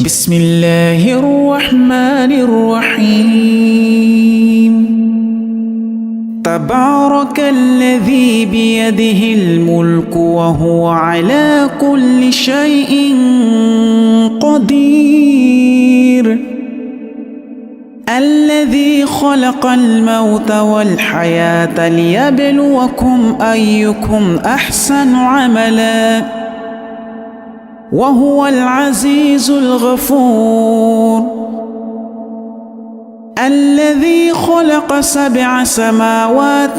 بسم الله الرحمن الرحيم. تبارك الذي بيده الملك وهو على كل شيء قدير. الذي خلق الموت والحياة ليبلوكم أيكم أحسن عملا وهو العزيز الغفور. الذي خلق 7 سماوات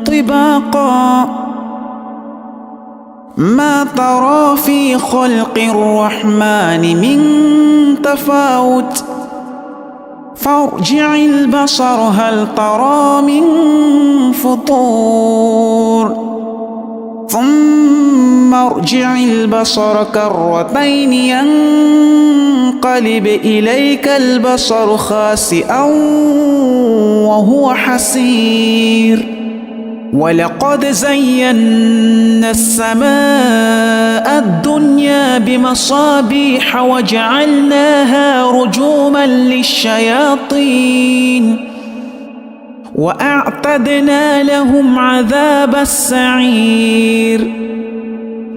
طباقا ما ترى في خلق الرحمن من تفاوت فارجع البصر هل ترى من فطور ثم ارجع البصر كرتين ينقلب إليك البصر خاسئا وهو حسير. ولقد زينا السماء الدنيا بمصابيح وجعلناها رجوما للشياطين وأعتدنا لهم عذاب السعير.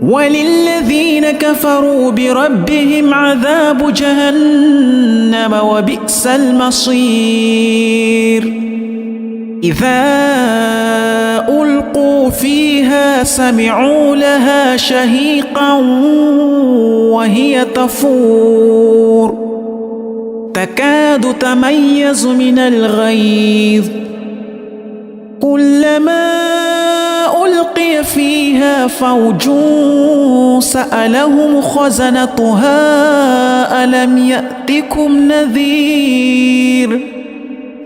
وللذين كفروا بربهم عذاب جهنم وبئس المصير. إذا ألقوا فيها سمعوا لها شهيقا وهي تفور تكاد تميز من الغيظ كلما ألقي فيها فوج سألهم خزنتها ألم يأتكم نذير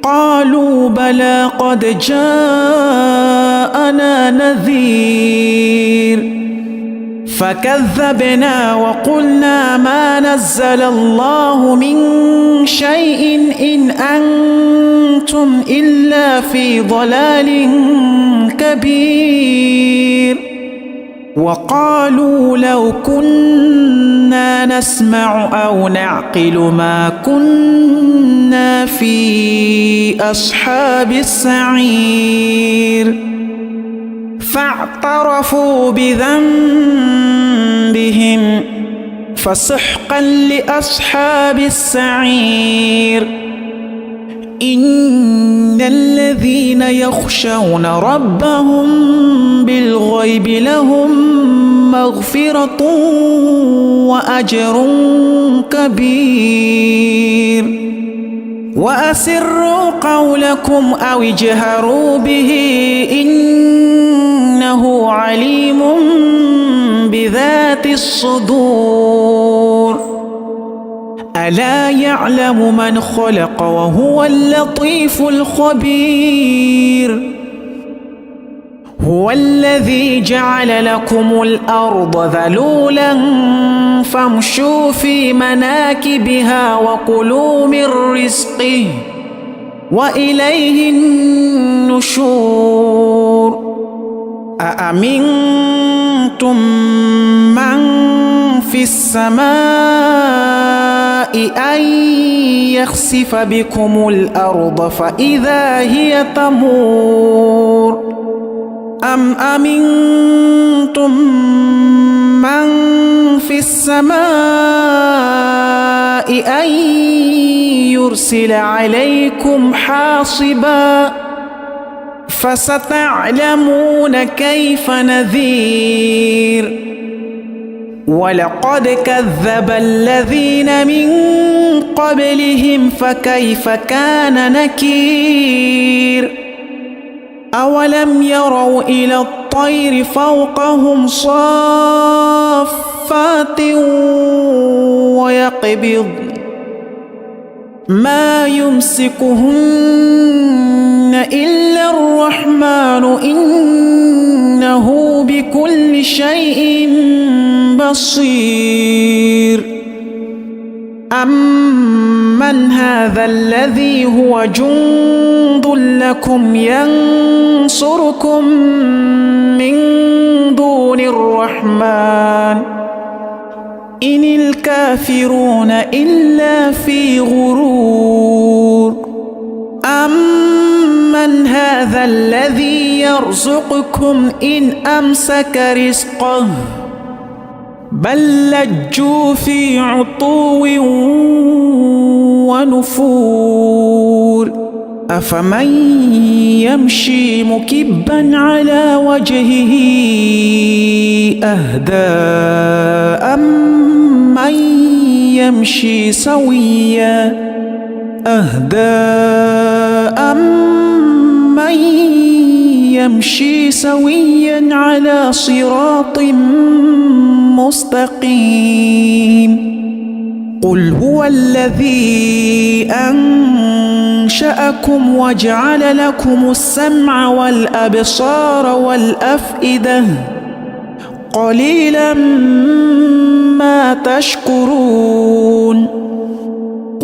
قالوا بلى قد جاءنا نذير فكذبنا وقلنا ما نزل الله من شيء إن أنتم إلا في ضلال كبير. وقالوا لو كنا نسمع أو نعقل ما كنا في أصحاب السعير فاعترفوا بذنبهم فسحقا لأصحاب السعير. إن الذين يخشون ربهم بالغيب لهم مغفرة وأجر كبير. وأسروا قولكم أو اجهروا به إنه عليم بذات الصدور. ألا يعلم من خلق وهو اللطيف الخبير. هو الذي جعل لكم الأرض ذلولا فامشوا في مناكبها وكلوا من رزقه وإليه النشور. أأمنتم من في السماء أن يخسف بكم الأرض فإذا هي تمور أم أمنتم من في السماء أن يرسل عليكم حاصبا فستعلمون كيف نذير. ولقد كذب الذين من قبلهم فكيف كان نكير. أولم يروا إلى الطير فوقهم صافات ويقبض ما يمسكهن إلا الرحمن إنه بكل شيء بصير. أمن هذا الذي هو جند لكم ينصركم من دون الرحمن إن الكافرون إلا في غرور أمن هذا الذي يرزقكم إن أمسك رزقه بل لجوا في عتو ونفور أفمن يمشي مكبا على وجهه أهدى أمن يمشي سويا أمن يمشي سويا على صراط مستقيم قل هو الذي أنشأكم وجعل لكم السمع والأبصار والأفئدة قليلا ما تشكرون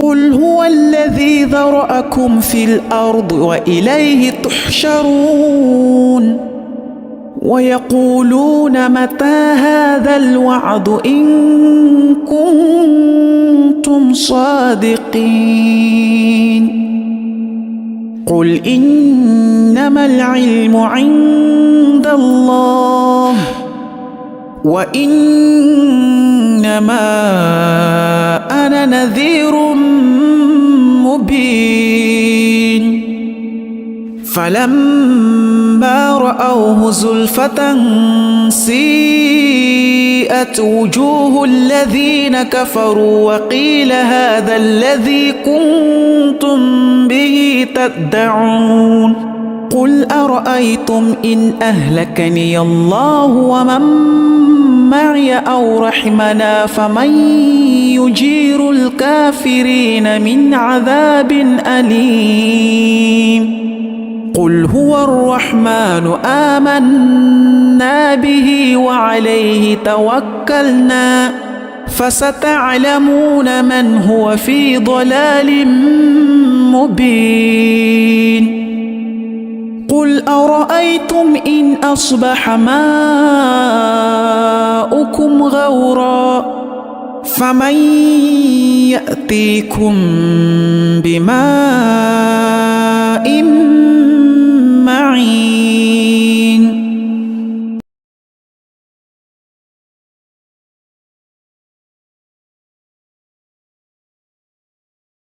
قل هو الذي ذرأكم في الأرض وإليه تحشرون ويقولون متى هذا الوعد إن كنتم صادقين قل إنما العلم عند الله وإنما أنا نذير مبين فلما رأوه زلفة سيئت وجوه الذين كفروا وقيل هذا الذي كنتم به تدعون قل أرأيتم إن أهلكني الله ومن معي أو رحمنا فمن يجير الكافرين من عذاب أليم قل هو الرحمن آمنا به وعليه توكلنا فستعلمون من هو في ضلال مبين قل أرأيتم إن أصبح ماؤكم غورا فمن يأتيكم بماء